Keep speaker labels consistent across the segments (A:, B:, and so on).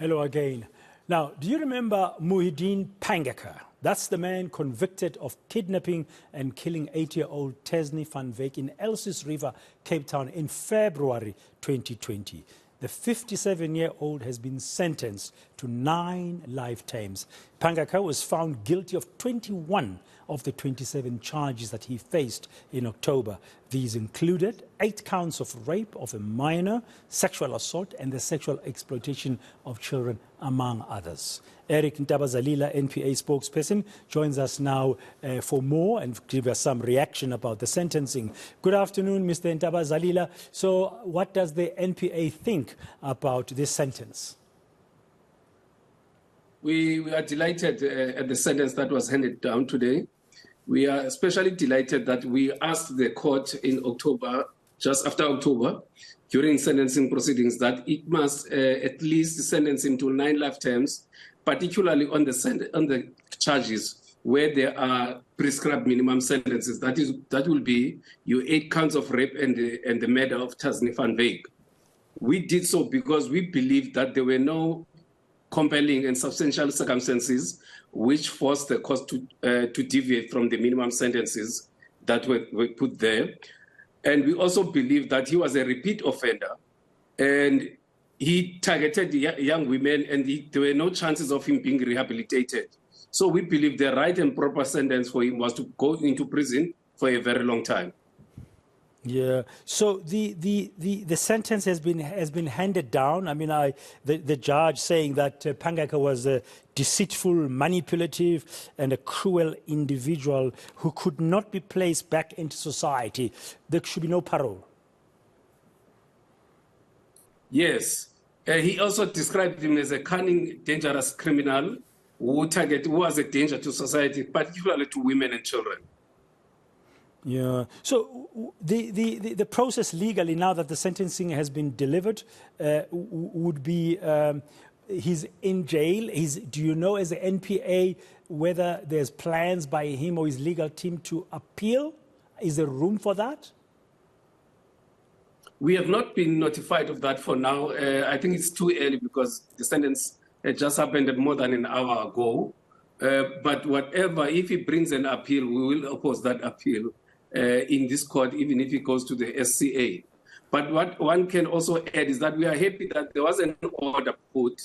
A: Hello again. Now, do you remember Muhyiddin Pangaka? That's the man convicted of kidnapping and killing 8-year-old Tazne Van Wyk in Elsies River, Cape Town in February 2020. The 57-year-old has been sentenced to 9 life terms. Pangaka was found guilty of 21 of the 27 charges that he faced in October. These included 8 counts of rape of a minor, sexual assault, and the sexual exploitation of children, among others. Eric Ntabazalila, NPA spokesperson, joins us now for more and give us some reaction about the sentencing. Good afternoon, Mr. Ntabazalila. So what does the NPA think about this sentence?
B: We are delighted at the sentence that was handed down today. We are especially delighted that we asked the court in October, just after October, during sentencing proceedings, that it must at least sentence him to 9 life terms, particularly on the charges where there are prescribed minimum sentences. That will be your 8 counts of rape and the murder of Tazne Van Wyk. We did so because we believed that there were no compelling and substantial circumstances which forced the court to deviate from the minimum sentences that were put there. And we also believe that he was a repeat offender and he targeted young women, and there were no chances of him being rehabilitated. So we believe the right and proper sentence for him was to go into prison for a very long time.
A: Yeah. So the sentence has been handed down. I mean, the judge saying that Pangaka was a deceitful, manipulative, and a cruel individual who could not be placed back into society. There should be no parole.
B: Yes. He also described him as a cunning, dangerous criminal who was a danger to society, particularly to women and children.
A: Yeah. So the process legally, now that the sentencing has been delivered, would be he's in jail. Do you know, as the NPA, whether there's plans by him or his legal team to appeal? Is there room for that?
B: We have not been notified of that for now. I think it's too early because the sentence just happened more than an hour ago. But whatever, if he brings an appeal, we will oppose that appeal in this court, even if it goes to the SCA. But what one can also add is that we are happy that there was an order put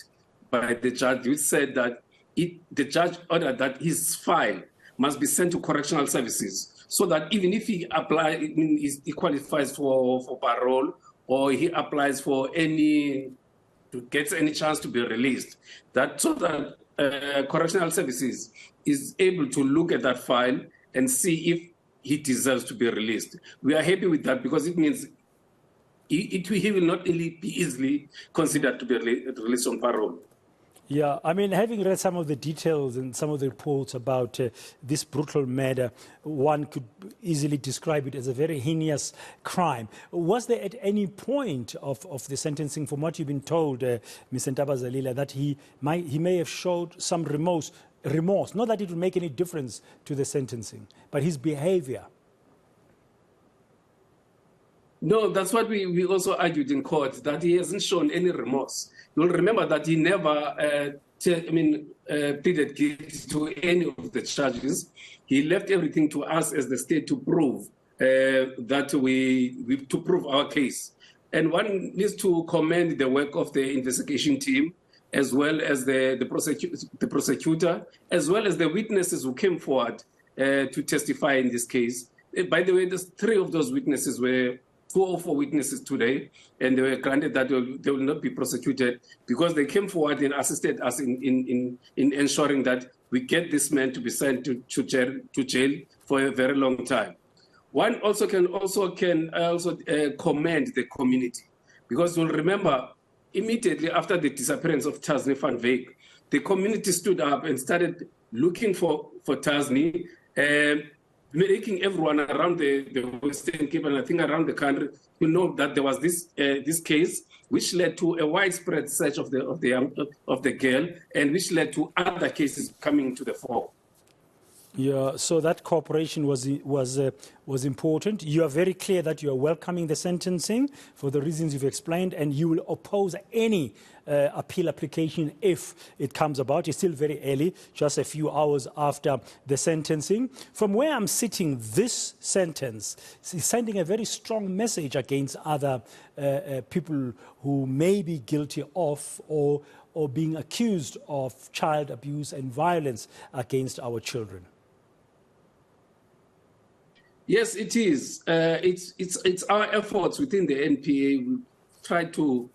B: by the judge which said that the judge ordered that his file must be sent to correctional services, so that even if he he qualifies for parole, or he applies for gets any chance to be released, so that correctional services is able to look at that file and see if he deserves to be released. We are happy with that because it means he will not really be easily considered to be released on parole.
A: Yeah, I mean, having read some of the details and some of the reports about this brutal murder, one could easily describe it as a very heinous crime. Was there at any point of the sentencing, from what you've been told, Mr. Ntabazalila, that he may have showed some remorse? Not that it would make any difference to the sentencing, but his behavior?
B: No, that's what we also argued in court, that he hasn't shown any remorse. You'll remember that he never pleaded guilty to any of the charges. He left everything to us as the state to prove to prove our case. And one needs to commend the work of the investigation team, as well as the prosecutor, as well as the witnesses who came forward to testify in this case. By the way, there's 3 of those witnesses were 2 or 4 witnesses today, and they were granted that they will not be prosecuted because they came forward and assisted us in ensuring that we get this man to be sent to jail for a very long time. One also can commend the community, because you'll remember immediately after the disappearance of Tazne Van Wyk, the community stood up and started looking for Tazne, making everyone around the Western Cape, and I think around the country, to know that there was this case, which led to a widespread search of the girl, and which led to other cases coming to the fore.
A: Yeah, so that cooperation was was important. You are very clear that you are welcoming the sentencing for the reasons you've explained, and you will oppose any appeal application if it comes about. It's still very early, just a few hours after the sentencing. From where I'm sitting, this sentence is sending a very strong message against other people who may be guilty of or being accused of child abuse and violence against our children.
B: Yes, it is. It's our efforts within the NPA. We try to,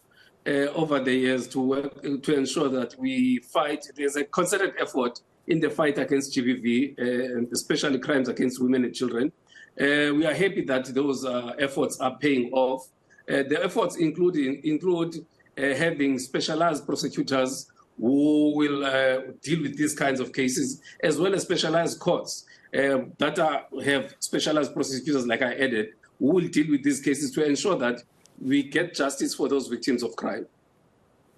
B: over the years, to work to ensure that we fight. There's a concerted effort in the fight against GBV, and especially crimes against women and children. We are happy that those efforts are paying off. The efforts include having specialized prosecutors who will deal with these kinds of cases, as well as specialized courts that have specialized prosecutors, like I added, who will deal with these cases to ensure that we get justice for those victims of crime.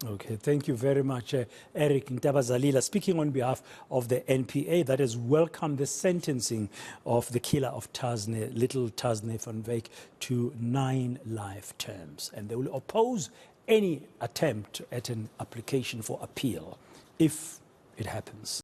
A: Okay, thank you very much, Eric Ntabazalila, speaking on behalf of the NPA that has welcomed the sentencing of the killer of little Tazne Van Wyk to 9 life terms. And they will oppose any attempt at an application for appeal if it happens.